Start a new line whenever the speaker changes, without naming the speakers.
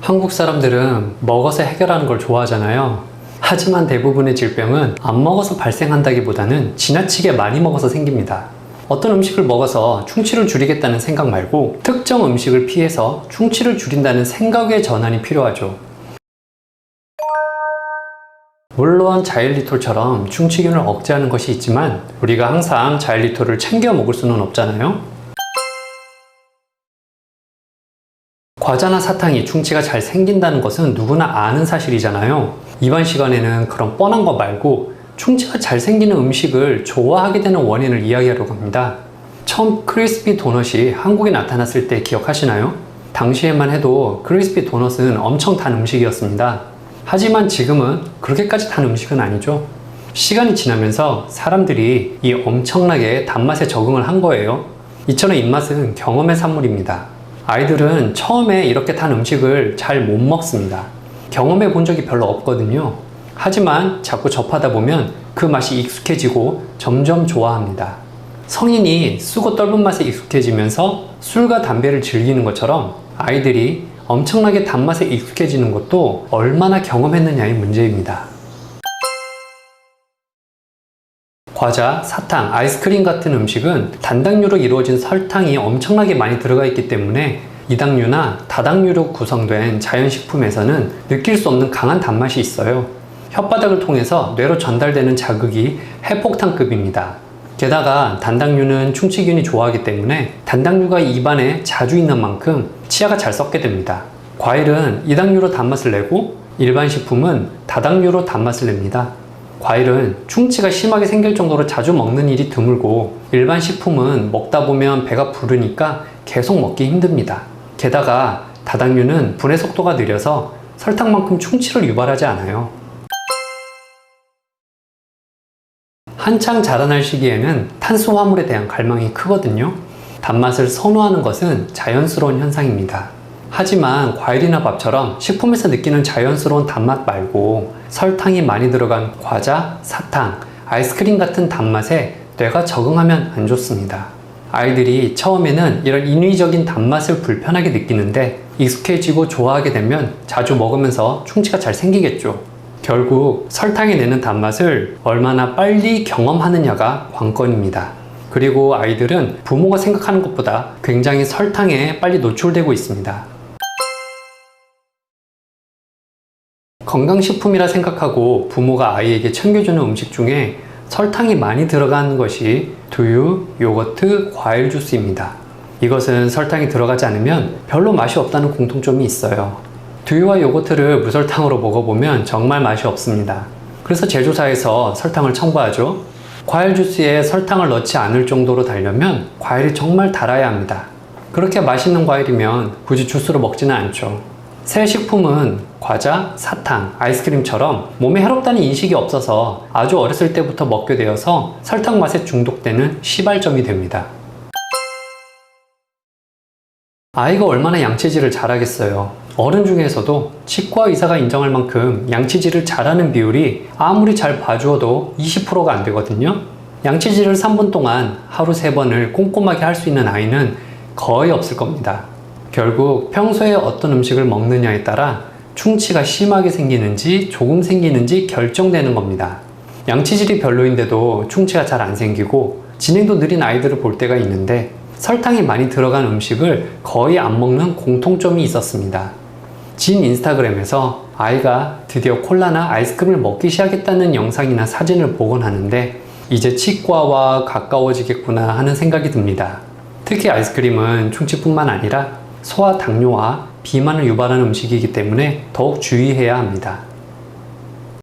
한국 사람들은 먹어서 해결하는 걸 좋아하잖아요. 하지만 대부분의 질병은 안 먹어서 발생한다기보다는 지나치게 많이 먹어서 생깁니다. 어떤 음식을 먹어서 충치를 줄이겠다는 생각 말고 특정 음식을 피해서 충치를 줄인다는 생각의 전환이 필요하죠. 물론 자일리톨처럼 충치균을 억제하는 것이 있지만 우리가 항상 자일리톨을 챙겨 먹을 수는 없잖아요. 과자나 사탕이 충치가 잘 생긴다는 것은 누구나 아는 사실이잖아요. 이번 시간에는 그런 뻔한 거 말고 충치가 잘 생기는 음식을 좋아하게 되는 원인을 이야기하려고 합니다. 처음 크리스피 도넛이 한국에 나타났을 때 기억하시나요? 당시에만 해도 크리스피 도넛은 엄청 단 음식이었습니다. 하지만 지금은 그렇게까지 단 음식은 아니죠. 시간이 지나면서 사람들이 이 엄청나게 단맛에 적응을 한 거예요. 이처럼 입맛은 경험의 산물입니다. 아이들은 처음에 이렇게 단 음식을 잘 못 먹습니다. 경험해 본 적이 별로 없거든요. 하지만 자꾸 접하다 보면 그 맛이 익숙해지고 점점 좋아합니다. 성인이 쓰고 떫은 맛에 익숙해지면서 술과 담배를 즐기는 것처럼 아이들이 엄청나게 단맛에 익숙해지는 것도 얼마나 경험했느냐의 문제입니다. 과자, 사탕, 아이스크림 같은 음식은 단당류로 이루어진 설탕이 엄청나게 많이 들어가 있기 때문에 이당류나 다당류로 구성된 자연식품에서는 느낄 수 없는 강한 단맛이 있어요. 혓바닥을 통해서 뇌로 전달되는 자극이 핵폭탄급입니다. 게다가 단당류는 충치균이 좋아하기 때문에 단당류가 입안에 자주 있는 만큼 치아가 잘 썩게 됩니다. 과일은 이당류로 단맛을 내고 일반 식품은 다당류로 단맛을 냅니다. 과일은 충치가 심하게 생길 정도로 자주 먹는 일이 드물고 일반 식품은 먹다 보면 배가 부르니까 계속 먹기 힘듭니다. 게다가 다당류는 분해 속도가 느려서 설탕만큼 충치를 유발하지 않아요. 한창 자라날 시기에는 탄수화물에 대한 갈망이 크거든요. 단맛을 선호하는 것은 자연스러운 현상입니다. 하지만 과일이나 밥처럼 식품에서 느끼는 자연스러운 단맛 말고 설탕이 많이 들어간 과자, 사탕, 아이스크림 같은 단맛에 뇌가 적응하면 안 좋습니다. 아이들이 처음에는 이런 인위적인 단맛을 불편하게 느끼는데 익숙해지고 좋아하게 되면 자주 먹으면서 충치가 잘 생기겠죠. 결국 설탕이 내는 단맛을 얼마나 빨리 경험하느냐가 관건입니다. 그리고 아이들은 부모가 생각하는 것보다 굉장히 설탕에 빨리 노출되고 있습니다. 건강식품이라 생각하고 부모가 아이에게 챙겨주는 음식 중에 설탕이 많이 들어간 것이 두유, 요거트, 과일 주스입니다. 이것은 설탕이 들어가지 않으면 별로 맛이 없다는 공통점이 있어요. 두유와 요거트를 무설탕으로 먹어보면 정말 맛이 없습니다. 그래서 제조사에서 설탕을 첨가하죠. 과일 주스에 설탕을 넣지 않을 정도로 달려면 과일이 정말 달아야 합니다. 그렇게 맛있는 과일이면 굳이 주스로 먹지는 않죠. 새 식품은 과자, 사탕, 아이스크림처럼 몸에 해롭다는 인식이 없어서 아주 어렸을 때부터 먹게 되어서 설탕 맛에 중독되는 시발점이 됩니다. 아이가 얼마나 양치질을 잘하겠어요. 어른 중에서도 치과 의사가 인정할 만큼 양치질을 잘하는 비율이 아무리 잘 봐주어도 20%가 안 되거든요. 양치질을 3분 동안 하루 3번을 꼼꼼하게 할 수 있는 아이는 거의 없을 겁니다. 결국 평소에 어떤 음식을 먹느냐에 따라 충치가 심하게 생기는지 조금 생기는지 결정되는 겁니다. 양치질이 별로인데도 충치가 잘 안 생기고 진행도 느린 아이들을 볼 때가 있는데 설탕이 많이 들어간 음식을 거의 안 먹는 공통점이 있었습니다. 진 인스타그램에서 아이가 드디어 콜라나 아이스크림을 먹기 시작했다는 영상이나 사진을 보곤 하는데 이제 치과와 가까워지겠구나 하는 생각이 듭니다. 특히 아이스크림은 충치뿐만 아니라 소화 당뇨와 비만을 유발하는 음식이기 때문에 더욱 주의해야 합니다.